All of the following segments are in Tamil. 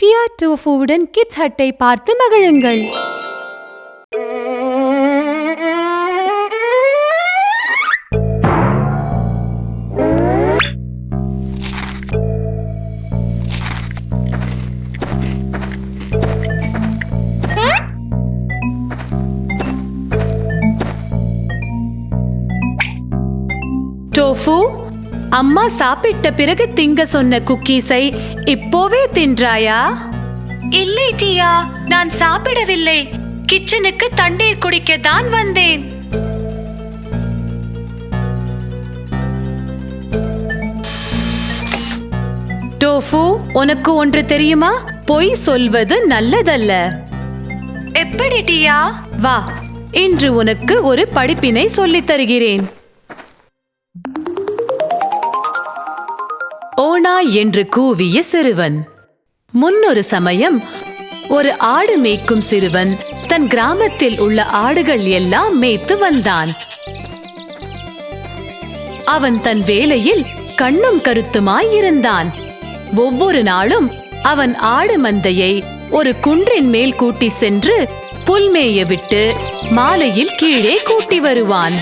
டியா டோஃபுவுடன் கிட்ஸ் ஹட்டை பார்த்து மகிழுங்கள். டோஃபு, அம்மா சாப்பிட்ட பிறகு திங்க சொன்ன குக்கீஸை இப்போவே தின்றாயா? இல்லை டியா, நான் சாப்பிடவில்லை. கிச்சனுக்கு தண்ணீர் குடிக்க தான் வந்தேன். டோஃபு, உனக்கு ஒன்று தெரியுமா? பொய் சொல்வது நல்லதல்ல. எப்படி டியா? வா, இன்று உனக்கு ஒரு படிப்பினை சொல்லித் தருகிறேன். ஓநாய் என்று கூவிய சிறுவன். முன்னொரு சமயம் ஒரு ஆடு மேய்க்கும் சிறுவன் தன் கிராமத்தில் உள்ள ஆடுகள் எல்லாம் மேய்த்து வந்தான். அவன் தன் வேலையில் கண்ணும் கருத்துமாய் இருந்தான். ஒவ்வொரு நாளும் அவன் ஆடு மந்தையை ஒரு குன்றின் மேல் கூட்டி சென்று புல்மேய விட்டு மாலையில் கீழே கூட்டி வருவான்.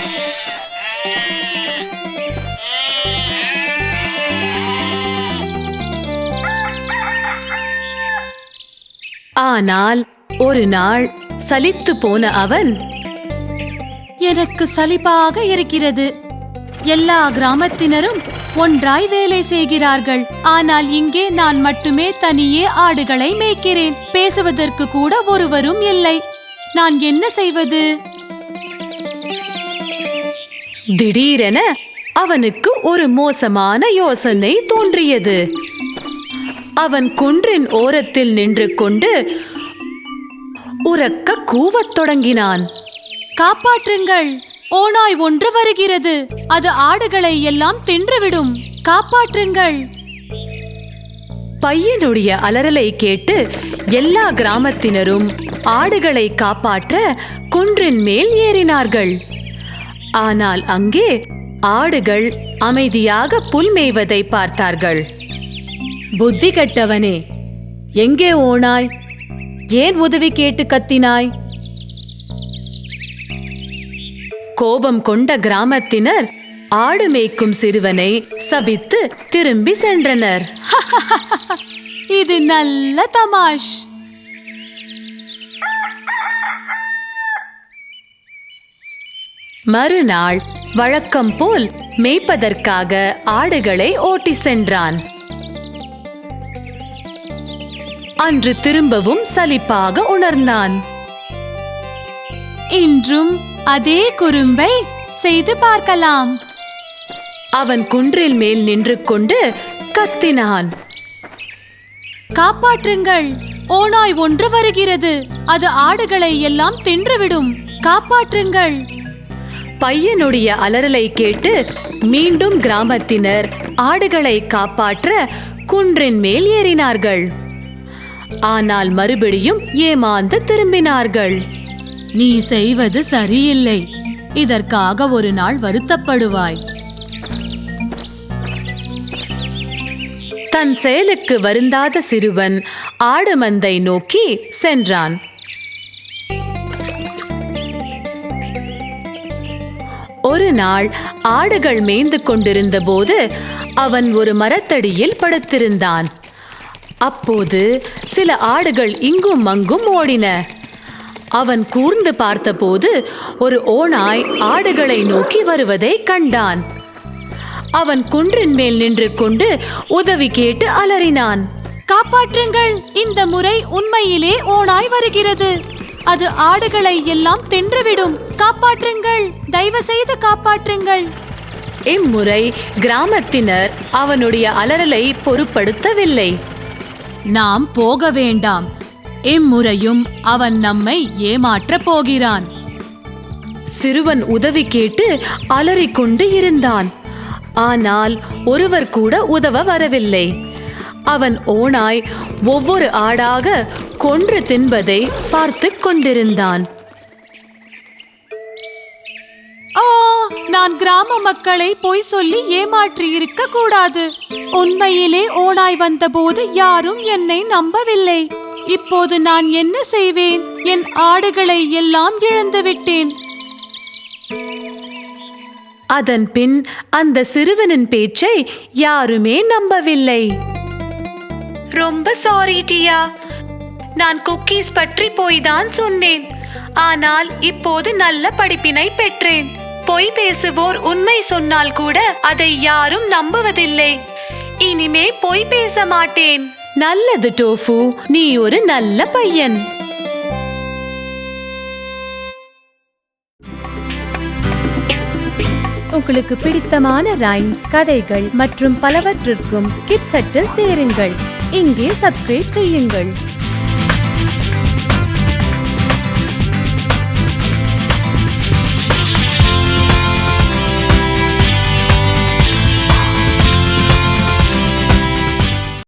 ஆனால் ஒரு நாள் சலித்து போன அவன், எனக்கு சலிப்பாக இருக்கிறது. எல்லா கிராமத்தினரும் ஒன்றாய் வேலை செய்கிறார்கள். ஆனால் இங்கே நான் மட்டுமே தனியே ஆடுகளை மேய்க்கிறேன். பேசுவதற்கு கூட ஒருவரும் இல்லை. நான் என்ன செய்வது? திடீரென அவனுக்கு ஒரு மோசமான யோசனை தோன்றியது. அவன் குன்றின் ஓரத்தில் நின்று கொண்டு உரக்க கூவத் தொடங்கினான். காப்பாற்றுங்கள், ஓநாய் ஒன்று வருகிறது. அது ஆடுகளை எல்லாம் தின்றுவிடும். காப்பாற்றுங்கள். பையனுடைய அலறலை கேட்டு எல்லா கிராமத்தினரும் ஆடுகளை காப்பாற்ற குன்றின் மேல் ஏறினார்கள். ஆனால் அங்கே ஆடுகள் அமைதியாக புல் மேய்வதை பார்த்தார்கள். புத்தி கெட்டவனே, எங்கே ஓனாய்? ஏன் உதவி கேட்டு கத்தினாய்? கோபம் கொண்ட கிராமத்தினர் ஆடு மேய்க்கும் சிறுவனை சபித்து திரும்பி சென்றனர். இது நல்ல தமாஷ். மறுநாள் வழக்கம் போல் மேய்ப்பதற்காக ஆடுகளை ஓட்டி சென்றான். அன்று திரும்பவும் சலிப்பாக உணர்ந்தான். இன்றும் அதே குறும்பை செய்து பார்க்கலாம். அவன் குன்றில் மேல் நின்று கொண்டு கத்தினான். காப்பாற்றுங்கள், ஓநாய் ஒன்று வருகிறது. அது ஆடுகளை எல்லாம் தின்றுவிடும். காப்பாற்றுங்கள். பையனுடைய அலறலை கேட்டு மீண்டும் கிராமத்தினர் ஆடுகளை காப்பாற்ற குன்றின் மேல் ஏறினார்கள். ஆனால் மறுபடியும் ஏமாந்து திரும்பினார்கள். நீ செய்வது சரியில்லை. இதற்காக ஒரு நாள் வருத்தப்படுவாய். தன் செயலுக்கு வருந்தாத சிறுவன் ஆடு மந்தை நோக்கி சென்றான். ஒரு நாள் ஆடுகள் மேய்ந்து கொண்டிருந்த போது அவன் ஒரு மரத்தடியில் படுத்திருந்தான். அப்போது சில ஆடுகள் இங்கும் அங்கும் ஓடின. அவன் கூர்ந்து பார்த்தபோது ஒரு ஓநாய் ஆடுகளை நோக்கி வருவதை கண்டான். அவன் குன்றின் மேல் நின்று கொண்டு உதவி கேட்டு அலறினான். காப்பாற்றுங்கள், இந்த முறை உண்மையிலே ஓநாய் வருகிறது. அது ஆடுகளை எல்லாம் தின்றுவிடும். காப்பாற்றுங்கள், தயவு செய்து காப்பாற்றுங்கள். இம்முறை கிராமத்தினர் அவனுடைய அலறலை பொருட்படுத்தவில்லை. நாம் போக வேண்டாம். இம்முறையும் அவன் நம்மை ஏமாற்றப் போகிறான். சிறுவன் உதவி கேட்டு அலறிக்கொண்டு இருந்தான். ஆனால் ஒருவர் கூட உதவ வரவில்லை. அவன் ஓநாய் ஒவ்வொரு ஆடாக கொன்று தின்பதை பார்த்து கொண்டிருந்தான். நான் கிராம மக்களை பொய் சொல்லி ஏமாற்றி இருக்க கூடாது. உண்மையிலே ஓநாய் வந்தபோது யாரும் என்னை நம்பவில்லை. இப்போது நான் என்ன செய்வேன்? என் ஆடுகளை எல்லாம் இழந்து விட்டேன். அதன் பின் அந்த சிறுவனின் பேச்சை யாருமே நம்பவில்லை. ரொம்ப சாரி டியா, நான் குக்கீஸ் பற்றி போய்தான் சொன்னேன். ஆனால் இப்போது நல்ல படிப்பினை பெற்றேன். பொய் பேசுவோர் உண்மை சொன்னால் கூட அதை யாரும் நம்புவதில்லை. இனிமே பொய் பேச மாட்டேன். நல்லது டோஃபு, நீ ஒரு நல்ல பையன். உங்களுக்கு பிடித்தமான ரைம்ஸ், கதைகள் மற்றும் பலவற்றிற்கும் கிட்ஸ் ஹட்டில் சேருங்கள். இங்கே சப்ஸ்கிரைப் செய்யுங்கள்.